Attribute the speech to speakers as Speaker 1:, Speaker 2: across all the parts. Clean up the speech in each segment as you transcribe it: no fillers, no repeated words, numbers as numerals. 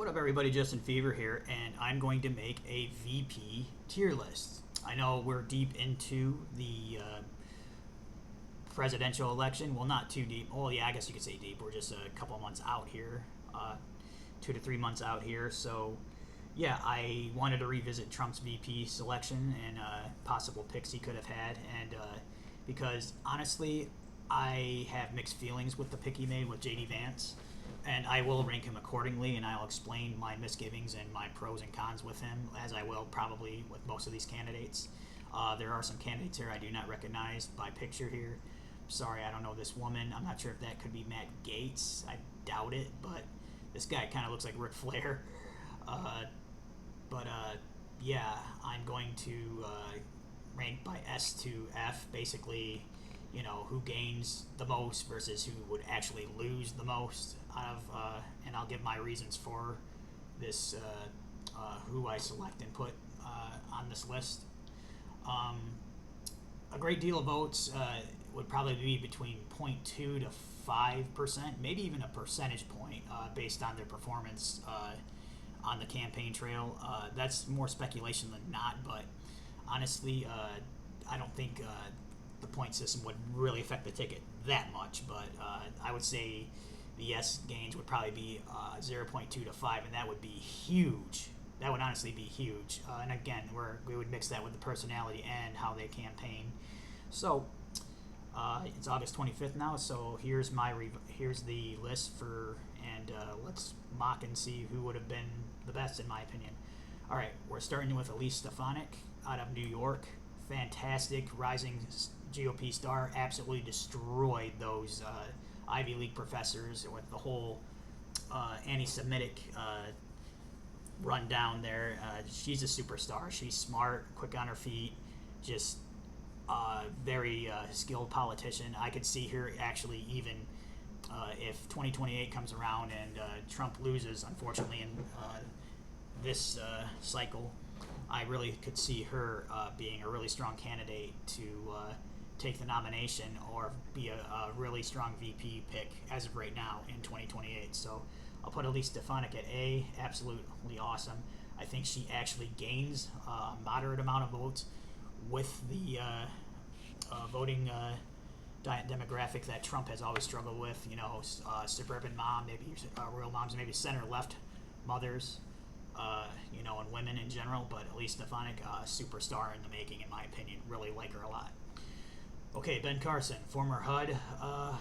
Speaker 1: What up, everybody? Justin Fever here, and I'm going to make a VP tier list. I know we're deep into the presidential election. Well, not too deep. Well, yeah, I guess you could say deep. We're just a couple of months out here, 2 to 3 months out here. So, yeah, I wanted to revisit Trump's VP selection and possible picks he could have had, and because honestly, I have mixed feelings with the pick he made with JD Vance, and I will rank him accordingly, and I'll explain my misgivings and my pros and cons with him, as I will probably with most of these candidates. There are some candidates here I do not recognize by picture here. Sorry, I don't know this woman. I'm not sure if that could be Matt Gaetz. I doubt it, but this guy kind of looks like Ric Flair. But yeah, I'm going to rank by S to F, basically, you know, who gains the most versus who would actually lose the most out of, and I'll give my reasons for this, who I select and put on this list. A great deal of votes would probably be between 0.2 to 5%, maybe even a percentage point based on their performance on the campaign trail. That's more speculation than not, but honestly, I don't think the point system would really affect the ticket that much, but I would say the yes gains would probably be 0.2 to 5, and that would be huge. That would honestly be huge. And again, we would mix that with the personality and how they campaign. So it's August 25th now, so here's the list for, and let's mock and see who would have been the best in my opinion. All right, we're starting with Elise Stefanik out of New York. Fantastic rising GOP star, absolutely destroyed those Ivy League professors with the whole anti-Semitic rundown there. She's a superstar. She's smart, quick on her feet, just very skilled politician. I could see her actually even if 2028 comes around and Trump loses, unfortunately, in this cycle, I really could see her being a really strong candidate to take the nomination or be a really strong VP pick as of right now in 2028. So I'll put Elise Stefanik at A. Absolutely awesome. I think she actually gains a moderate amount of votes with the voting demographic that Trump has always struggled with. You know, suburban mom, maybe rural moms, maybe center left mothers. You know, and women in general, but Elise Stefanik, superstar in the making, in my opinion. Really like her a lot. Okay, Ben Carson, former HUD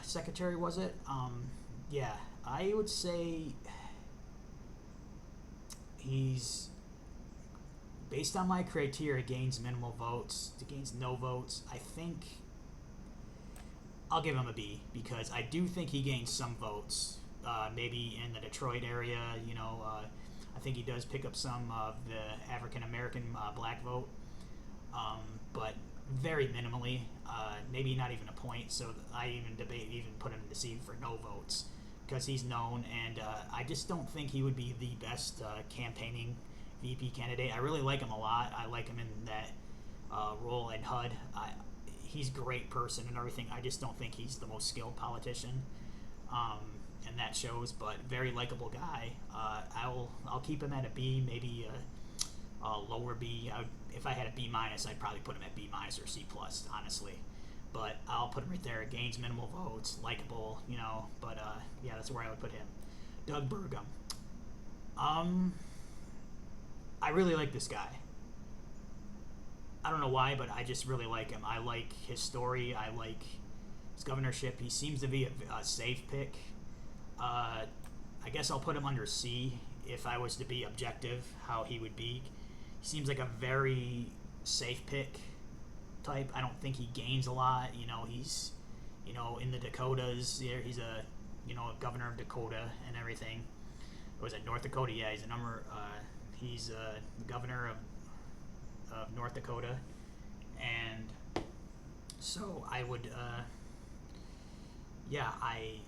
Speaker 1: secretary, was it? Yeah, I would say he's, based on my criteria, gains minimal votes, gains no votes. I think I'll give him a B because I do think he gains some votes, maybe in the Detroit area, you know. I think he does pick up some of the African American black vote, but very minimally, maybe not even a point. So I even put him to C for no votes because he's known, and I just don't think he would be the best campaigning VP candidate. I really like him a lot. I like him in that role in HUD. He's a great person and everything. I just don't think he's the most skilled politician. And that shows, but very likable guy. I'll keep him at a B, maybe a lower B. If I had a B minus, I'd probably put him at B minus or C plus, honestly. But I'll put him right there. Gains minimal votes, likable, you know. But yeah, that's where I would put him. Doug Burgum. I really like this guy. I don't know why, but I just really like him. I like his story. I like his governorship. He seems to be a safe pick. I guess I'll put him under C if I was to be objective, how he would be. He seems like a very safe pick type. I don't think he gains a lot. You know, he's, you know, in the Dakotas. He's a, you know, a governor of Dakota and everything. Or was it North Dakota? Yeah, he's the governor of North Dakota. And so I would, yeah, I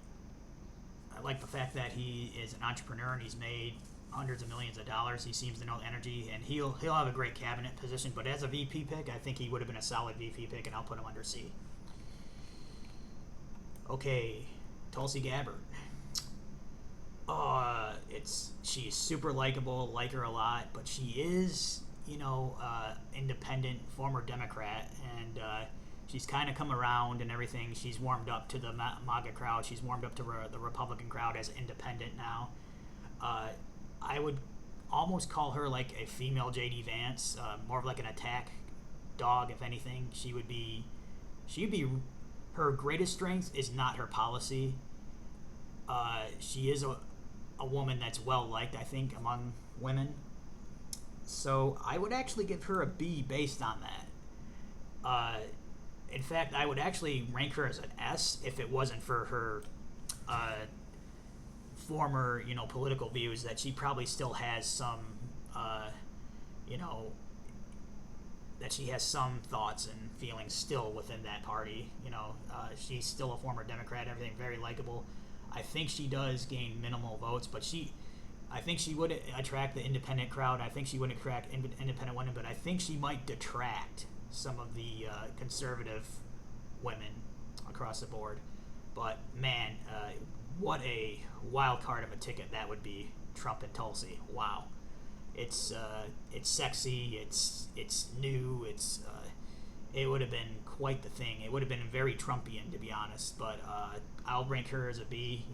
Speaker 1: like the fact that he is an entrepreneur and he's made hundreds of millions of dollars. He seems to know energy, and he'll have a great cabinet position. But as a VP pick, I think he would have been a solid VP pick, and I'll put him under C. Okay, Tulsi Gabbard. she's super likable, like her a lot, but she is, independent, former Democrat, and she's kind of come around and everything. She's warmed up to the MAGA crowd. She's warmed up to the Republican crowd as independent now. I would almost call her like a female J.D. Vance, more of like an attack dog, if anything. She'd be, her greatest strength is not her policy. She is a woman that's well liked, I think, among women. So I would actually give her a B based on that. In fact, I would actually rank her as an S if it wasn't for her former, political views, that she probably still has some, that she has some thoughts and feelings still within that party. She's still a former Democrat, everything, very likable. I think she does gain minimal votes, but I think she would attract the independent crowd. I think she would attract independent women, but I think she might detract some of the conservative women across the board. But man, what a wild card of a ticket that would be, Trump and Tulsi. Wow, it's sexy, it's new, it would have been quite the thing. It would have been very Trumpian, to be honest. But I'll rank her as a B.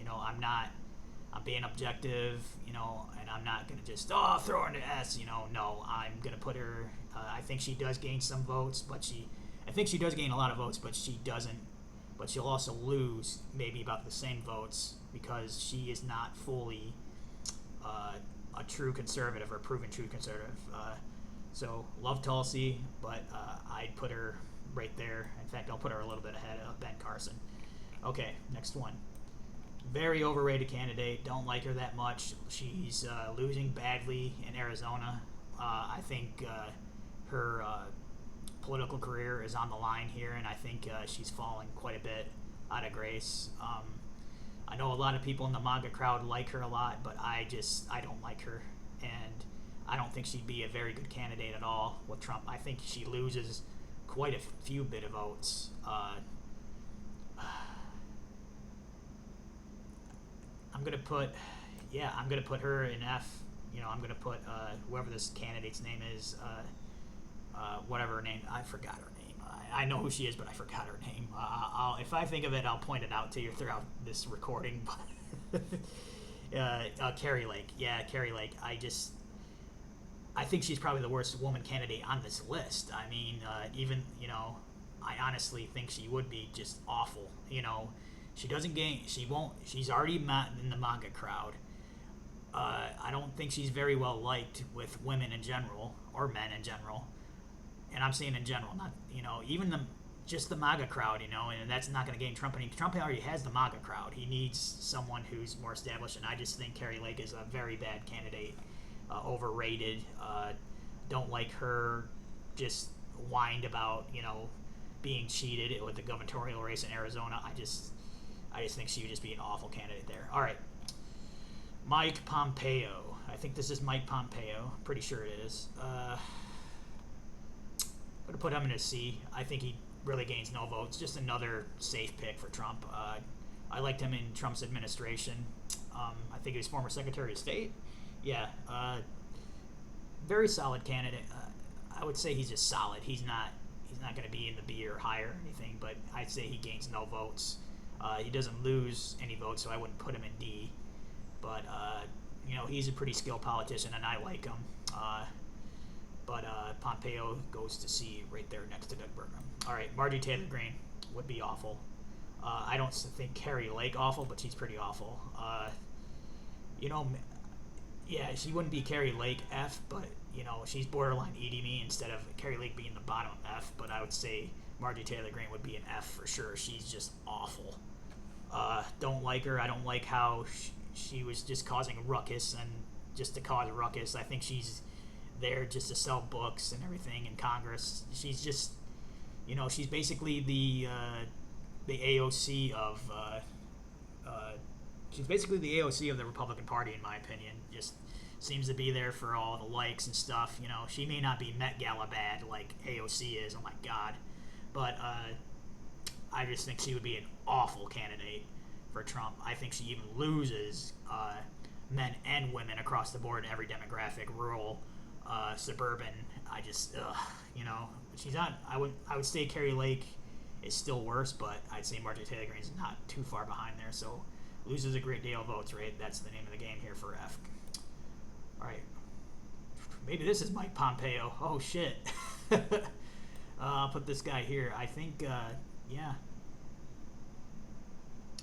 Speaker 1: I'm being objective, and I'm not going to just, throw her into S, no, I'm going to put her, I think she does gain some votes, I think she does gain a lot of votes, but she'll also lose maybe about the same votes because she is not fully a true conservative or proven true conservative. So love Tulsi, but I'd put her right there. In fact, I'll put her a little bit ahead of Ben Carson. Okay, next one. Very overrated candidate. Don't like her that much. She's losing badly in Arizona. I think her political career is on the line here, and I think she's falling quite a bit out of grace. I know a lot of people in the MAGA crowd like her a lot, but I don't like her, and I don't think she'd be a very good candidate at all with Trump. I think she loses quite a few bit of votes. I'm gonna put her in F. I'm gonna put whoever this candidate's name is, whatever her name. I forgot her name. I know who she is, but I forgot her name. If I think of it, I'll point it out to you throughout this recording. Carrie Lake. Yeah, Carrie Lake. I think she's probably the worst woman candidate on this list. I mean, I honestly think she would be just awful. She doesn't gain. She won't. She's already in the MAGA crowd. I don't think she's very well liked with women in general or men in general. And I'm saying in general, not even just the MAGA crowd. And that's not going to gain Trump. Trump already has the MAGA crowd. He needs someone who's more established. And I just think Carrie Lake is a very bad candidate. Overrated. Don't like her. Just whined about being cheated with the gubernatorial race in Arizona. I just think she would just be an awful candidate there. All right. Mike Pompeo. I think this is Mike Pompeo. Pretty sure it is. I'm going to put him in a C. I think he really gains no votes. Just another safe pick for Trump. I liked him in Trump's administration. I think he was former Secretary of State. Yeah. Very solid candidate. I would say he's just solid. He's not going to be in the B or higher or anything, but I'd say he gains no votes. He doesn't lose any votes, so I wouldn't put him in D. But, he's a pretty skilled politician, and I like him. But Pompeo goes to C right there next to Doug Burgum. All right, Marjorie Taylor Greene would be awful. I don't think Carrie Lake awful, but she's pretty awful. Yeah, she wouldn't be Carrie Lake F, but, she's borderline eating me instead of Carrie Lake being the bottom F. But I would say Marjorie Taylor Greene would be an F for sure. She's just awful. Don't like her. I don't like how she was just causing ruckus and just to cause ruckus. I think she's there just to sell books and everything in Congress. She's just, she's basically the AOC of the Republican Party, in my opinion. Just seems to be there for all the likes and stuff. She may not be Met Gala bad like AOC is. Oh my God, but I just think she would be an awful candidate for Trump. I think she even loses men and and women across the board, every demographic, rural, suburban. I just, she's not. I would say Carrie Lake is still worse, but I'd say Marjorie Taylor Greene is not too far behind there. So loses a great deal of votes, right? That's the name of the game here for F. All right. Maybe this is Mike Pompeo. Oh shit. I'll put this guy here. I think, yeah.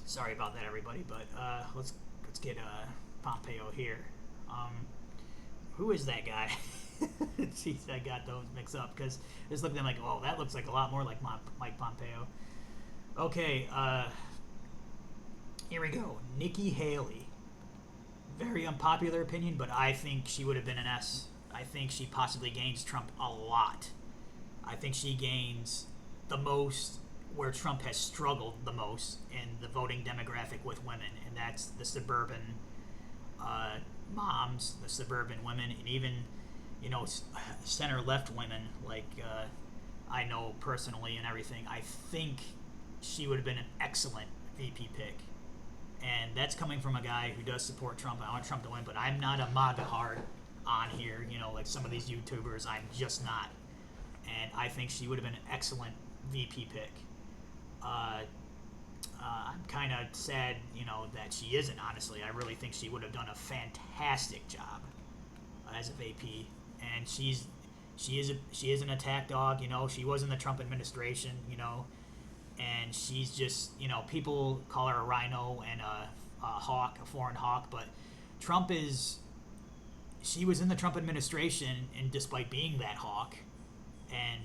Speaker 1: Sorry about that, everybody, but let's get Pompeo here. Who is that guy? Jeez, I got those mixed up because it's looking like, oh, that looks like a lot more like Mike Pompeo. Okay, here we go. Nikki Haley. Very unpopular opinion, but I think she would have been an S. I think she possibly gains Trump a lot. I think she gains the most where Trump has struggled the most in the voting demographic with women, and that's the suburban moms, the suburban women, and even, center-left women like I know personally and everything. I think she would have been an excellent VP pick. And that's coming from a guy who does support Trump. I want Trump to win, but I'm not a MAGA hard on here, like some of these YouTubers. I'm just not. And I think she would have been an excellent VP pick. I'm kind of sad, that she isn't, honestly. I really think she would have done a fantastic job as a VP. And she is an attack dog, She was in the Trump administration, and she's just, people call her a rhino and a hawk, a foreign hawk, but she was in the Trump administration, and despite being that hawk, and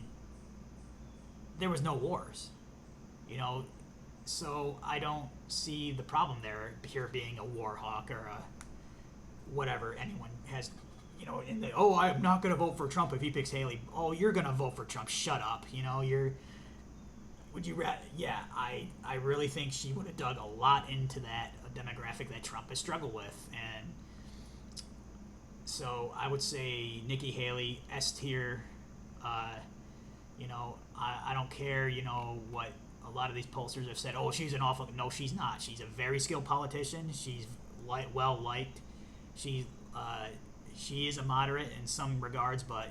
Speaker 1: there was no wars, so I don't see the problem there, here being a war hawk or a whatever anyone has, I'm not going to vote for Trump if he picks Haley. Oh, you're going to vote for Trump. Shut up. Would you rather? Yeah, I really think she would have dug a lot into that demographic that Trump has struggled with. And so I would say Nikki Haley, S tier. I don't care, what a lot of these pollsters have said. Oh, she's an awful. No, she's not. She's a very skilled politician. She's well liked. She is a moderate in some regards, but,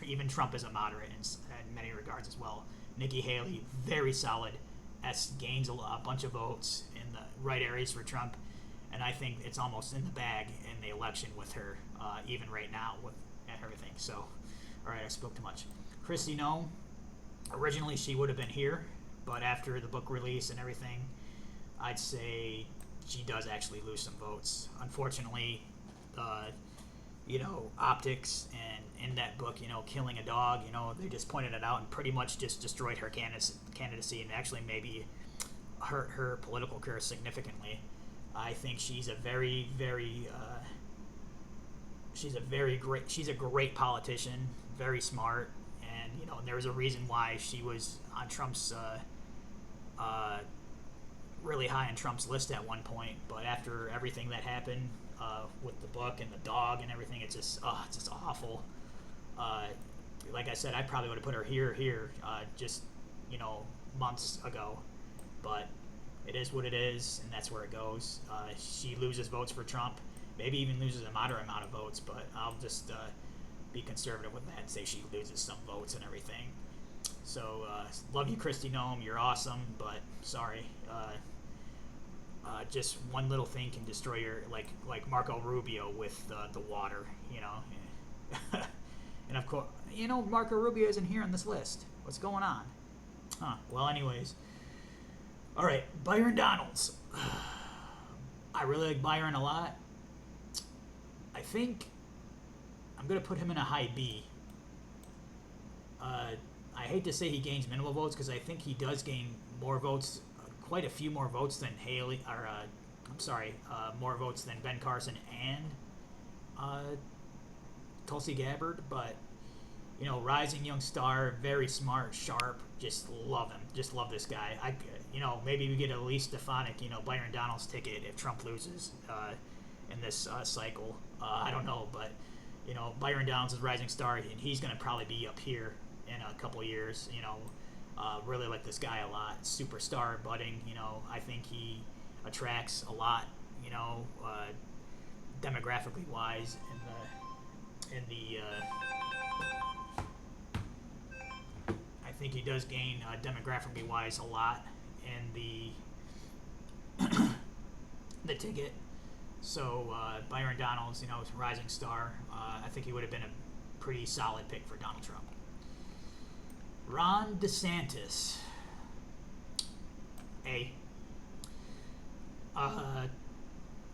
Speaker 1: even Trump is a moderate in many regards as well. Nikki Haley, very solid. S gains a bunch of votes in the right areas for Trump, and I think it's almost in the bag in the election with her, even right now with everything. So, all right, I spoke too much. Kristi Noem, originally she would have been here, but after the book release and everything, I'd say she does actually lose some votes. Unfortunately, optics and in that book, killing a dog, they just pointed it out and pretty much just destroyed her candidacy and actually maybe hurt her political career significantly. I think she's a very, very, she's a great politician, very smart, and, there was a reason why she was on Trump's, really high on Trump's list at one point, but after everything that happened, with the book and the dog and everything, it's just awful. Like I said, I probably would have put her here, just, months ago, but it is what it is, and that's where it goes. She loses votes for Trump, maybe even loses a moderate amount of votes, but I'll just be conservative with that and say she loses some votes and everything. So, love you, Kristi Noem, you're awesome, but sorry. Just one little thing can destroy your, like Marco Rubio with the water, And of course, Marco Rubio isn't here on this list. What's going on? Huh. Well, anyways. All right, Byron Donalds. I really like Byron a lot. I think I'm going to put him in a high B. I hate to say he gains minimal votes because I think he does gain more votes, quite a few more votes than Haley, or more votes than Ben Carson and Tulsi Gabbard. But rising young star, very smart, sharp. Just love him. Just love this guy. Maybe we get at least Stefanik, Byron Donalds ticket if Trump loses in this cycle. I don't know, but Byron Donalds is rising star, and he's going to probably be up here in a couple of years. Really like this guy a lot. Superstar budding. I think he attracts a lot. demographically wise in the I think he does gain demographically wise a lot in the ticket. So Byron Donalds, rising star. I think he would have been a pretty solid pick for Donald Trump. Ron DeSantis. A.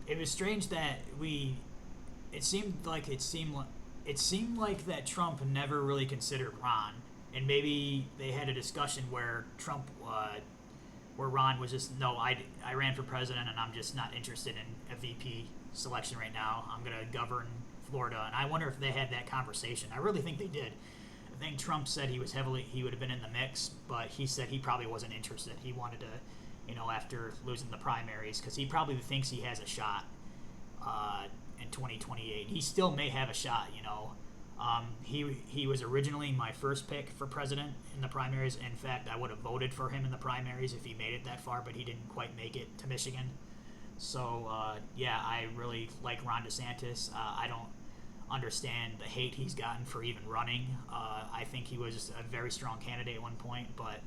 Speaker 1: It was strange that it seemed like that Trump never really considered Ron, and maybe they had a discussion where where Ron was just, no, I ran for president and I'm just not interested in a VP selection right now. I'm gonna govern Florida, and I wonder if they had that conversation. I really think they did. I think Trump said he would have been in the mix, but he said he probably wasn't interested. He wanted to, after losing the primaries, because he probably thinks he has a shot in 2028. He still may have a shot, He was originally my first pick for president in the primaries. In fact, I would have voted for him in the primaries if he made it that far, but he didn't quite make it to Michigan. So, I really like Ron DeSantis. I don't understand the hate he's gotten for even running. I think he was a very strong candidate at one point, but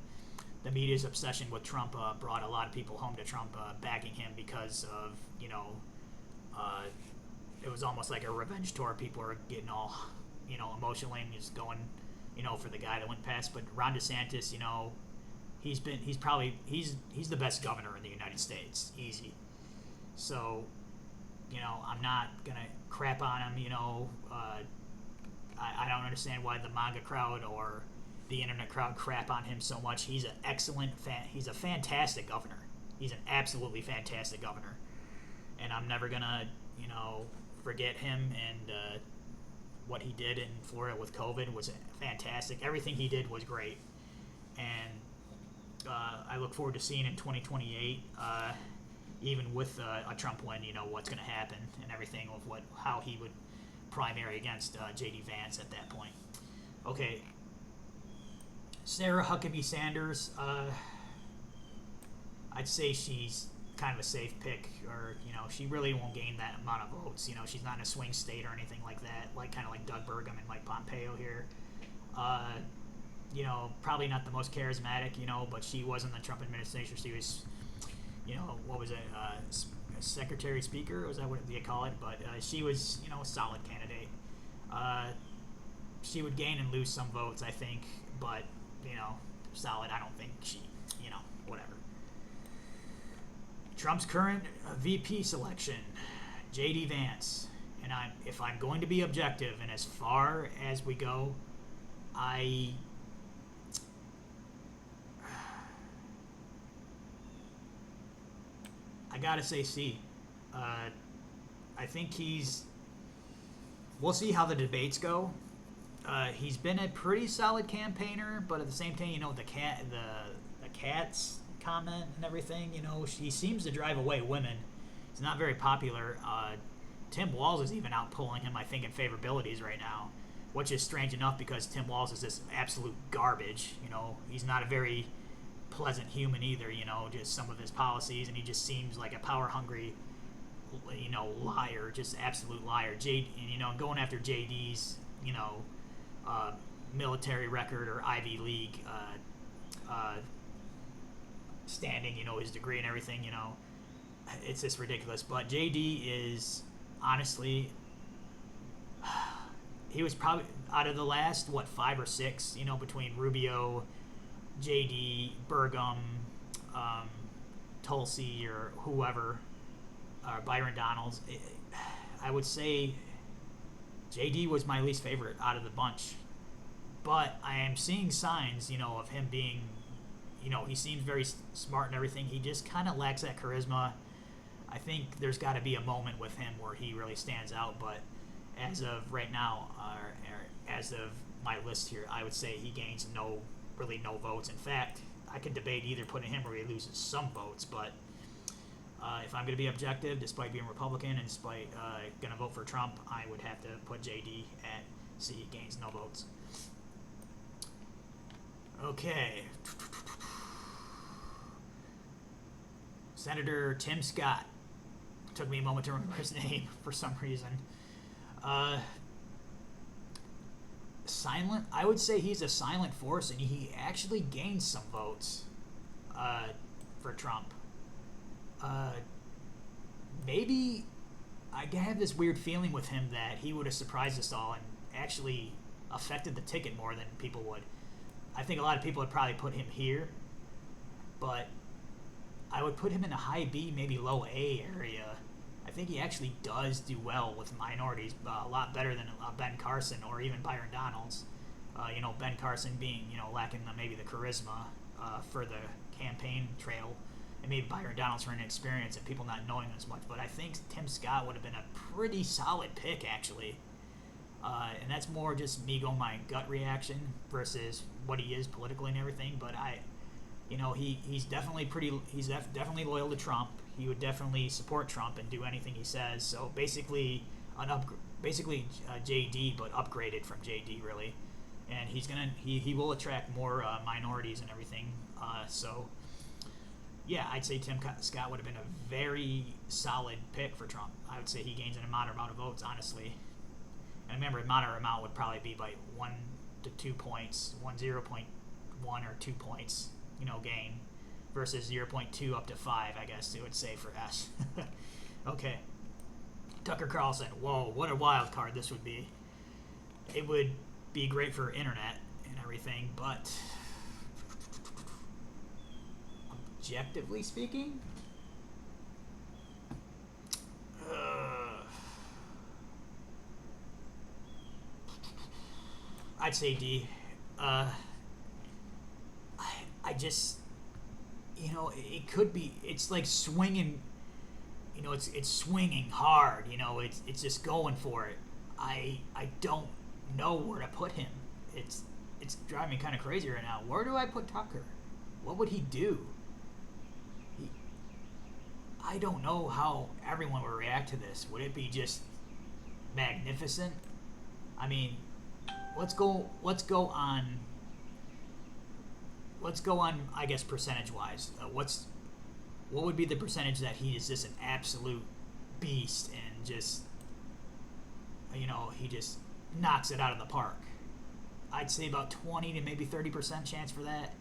Speaker 1: the media's obsession with Trump brought a lot of people home to Trump backing him because of, it was almost like a revenge tour. People are getting all, emotionally and just going, for the guy that went past. But Ron DeSantis, he's the best governor in the United States, easy. So, I'm not gonna crap on him. I don't understand why the MAGA crowd or the internet crowd crap on him so much. He's he's a fantastic governor. He's an absolutely fantastic governor, and I'm never gonna, forget him. And what he did in Florida with COVID was fantastic. Everything he did was great, and I look forward to seeing in 2028, even with a Trump win, what's going to happen and everything of how he would primary against J.D. Vance at that point. Okay, Sarah Huckabee Sanders. I'd say she's kind of a safe pick, or she really won't gain that amount of votes. She's not in a swing state or anything like that, kind of like Doug Burgum and Mike Pompeo here. Probably not the most charismatic, but she was in the Trump administration. She was, what was it, Secretary Speaker? Was that what they call it? But she was, a solid candidate. She would gain and lose some votes, I think, but solid. I don't think she, whatever. Trump's current VP selection, J.D. Vance. And if I'm going to be objective, and as far as we go, I gotta say C. I think we'll see how the debates go. He's been a pretty solid campaigner, but at the same time, the cats comment and everything, he seems to drive away women. He's not very popular. Tim Walz is even outpulling him, I think, in favorabilities right now, which is strange enough because Tim Walz is this absolute garbage. He's not a very pleasant human either, just some of his policies, and he just seems like a power-hungry, liar, just absolute liar. Going after JD's, military record or Ivy League standing, his degree and everything, it's just ridiculous. But JD is, honestly, he was probably, out of the last, 5 or 6, between Rubio, JD, Burgum, Tulsi, or whoever, Byron Donalds, I would say JD was my least favorite out of the bunch. But I am seeing signs, of him being, he seems very smart and everything. He just kind of lacks that charisma. I think there's got to be a moment with him where he really stands out. But as of right now, or as of my list here, I would say he gains no votes. In fact, I could debate either putting him or he loses some votes. But if I'm going to be objective, despite being Republican and despite going to vote for Trump, I would have to put JD at C. Gains no votes. Okay. Senator Tim Scott, Took me a moment to remember his name for some reason. Uh, silent. I would say he's a silent force, and he actually gained some votes for Trump. Maybe I have this weird feeling with him that he would have surprised us all and actually affected the ticket more than people would. I think a lot of people would probably put him here, but I would put him in a high B, maybe low A area. I think he actually does do well with minorities, a lot better than Ben Carson or even Byron Donalds. Ben Carson being, lacking maybe the charisma for the campaign trail, and maybe Byron Donalds for inexperience and people not knowing as much. But I think Tim Scott would have been a pretty solid pick, actually. And that's more just me going my gut reaction versus what he is politically and everything. But he's definitely definitely loyal to Trump. He would definitely support Trump and do anything he says. So basically JD, but upgraded from JD really. And he will attract more minorities and everything. So yeah, I'd say Tim Scott would have been a very solid pick for Trump. I would say he gains an moderate amount of votes, honestly. And remember, a moderate amount would probably be by 1 to 2 points, 0.1 or 2 points, gain, versus 0.2 up to 5, I guess it would say for S. Okay. Tucker Carlson. Whoa, what a wild card this would be. It would be great for internet and everything, but objectively speaking, I'd say D. I just, it could be. It's like swinging. It's swinging hard. It's just going for it. I don't know where to put him. It's driving me kind of crazy right now. Where do I put Tucker? What would he do? I don't know how everyone would react to this. Would it be just magnificent? I mean, let's go on. I guess percentage-wise, what would be the percentage that he is just an absolute beast and just he just knocks it out of the park? I'd say about 20 to maybe 30% chance for that.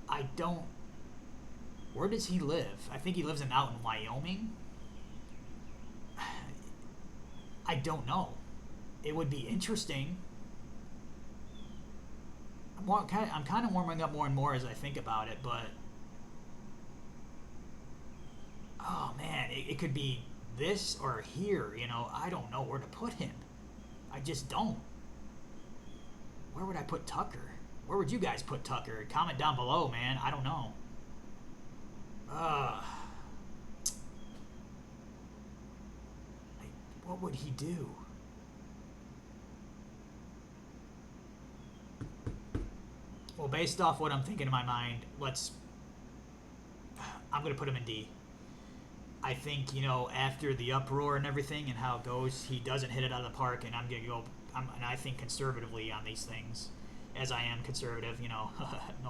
Speaker 1: I don't. Where does he live? I think he lives out in Wyoming. I don't know. It would be interesting. I'm kind of warming up more and more as I think about it, but oh man, it could be this or here. I don't know where to put him. I just don't. Where would I put Tucker? Where would you guys put Tucker? Comment down below, man. I don't know. What would he do? Well, based off what I'm thinking in my mind, I'm going to put him in D. I think, after the uproar and everything and how it goes, he doesn't hit it out of the park, and I'm going to go, and I think conservatively on these things, as I am conservative, no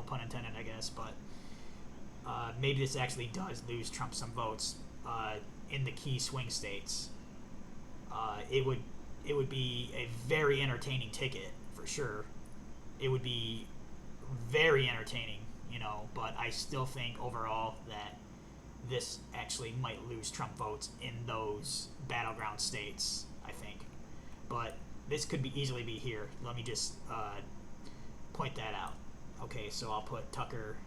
Speaker 1: pun intended, I guess, but maybe this actually does lose Trump some votes in the key swing states. It would be a very entertaining ticket, for sure. It would be very entertaining, but I still think overall that this actually might lose Trump votes in those battleground states, I think. But this could easily be here. Let me just point that out. Okay, so I'll put Tucker,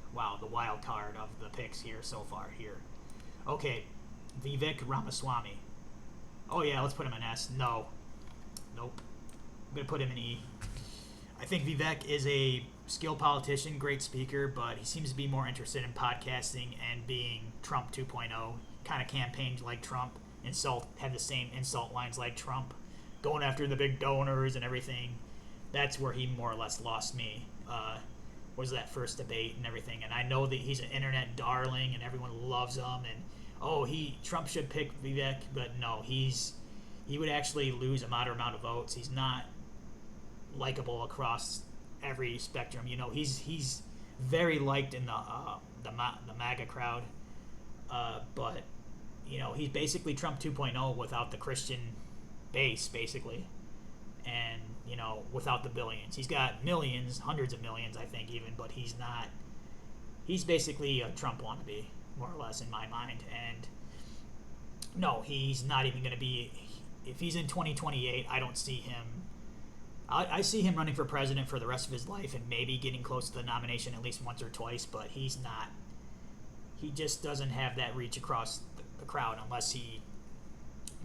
Speaker 1: the wild card of the picks here so far here. Okay, Vivek Ramaswamy. Oh yeah, let's put him in S. No. Nope. I'm going to put him in E. I think Vivek is a skilled politician, great speaker, but he seems to be more interested in podcasting and being Trump 2.0, kind of campaigned like Trump, have the same insult lines like Trump, going after the big donors and everything. That's where he more or less lost me, was that first debate and everything. And I know that he's an internet darling and everyone loves him, and Trump should pick Vivek, but no, he would actually lose a moderate amount of votes. He's not likable across every spectrum. He's very liked in the MAGA crowd. But he's basically Trump 2.0 without the Christian base, basically, and without the billions. He's got millions, hundreds of millions, I think, even, but he's not. He's basically a Trump wannabe, more or less, in my mind. And no, he's not even going to be. If he's in 2028, I don't see him. I see him running for president for the rest of his life and maybe getting close to the nomination at least once or twice, but he's not. He just doesn't have that reach across the crowd unless he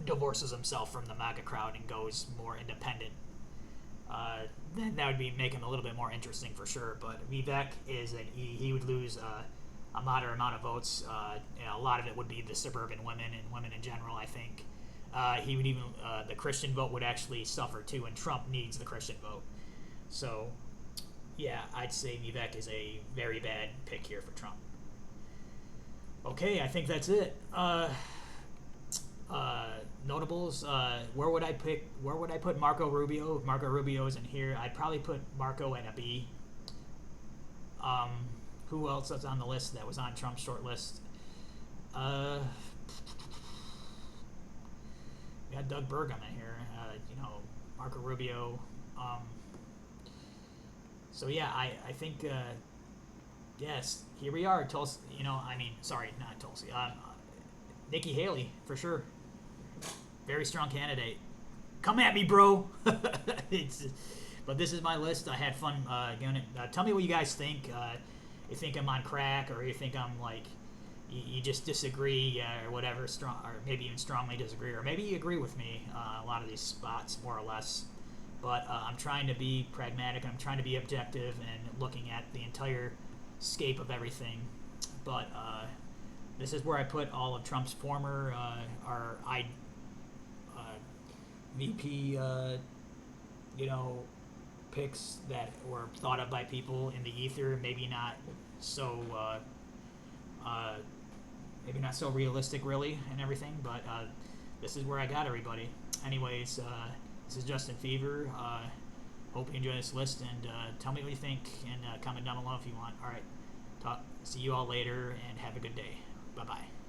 Speaker 1: divorces himself from the MAGA crowd and goes more independent. Then that would make him a little bit more interesting for sure. But Vivek he would lose a moderate amount of votes. A lot of it would be the suburban women and women in general, I think. He would even the Christian vote would actually suffer too, and Trump needs the Christian vote. So, yeah, I'd say Vivek is a very bad pick here for Trump. Okay, I think that's it. Notables. Where would I put Marco Rubio? If Marco Rubio is in here, I'd probably put Marco at a B. Who else was on the list that was on Trump's short list? We got Doug Burgum in here. Marco Rubio. So yeah, I think yes, here we are. Tulsi. Sorry, not Tulsi. Nikki Haley for sure. Very strong candidate. Come at me, bro. But this is my list. I had fun doing it. Tell me what you guys think. You think I'm on crack, or you think I'm like you just disagree, or whatever, or maybe even strongly disagree, or maybe you agree with me a lot of these spots, more or less. But I'm trying to be pragmatic. I'm trying to be objective and looking at the entire scape of everything. But this is where I put all of Trump's former VP, picks that were thought of by people in the ether. Maybe not so. Maybe not so realistic, really, and everything. But this is where I got everybody. Anyways, this is Justin Fever. Hope you enjoy this list, and tell me what you think, and comment down below if you want. All right, see you all later, and have a good day. Bye-bye.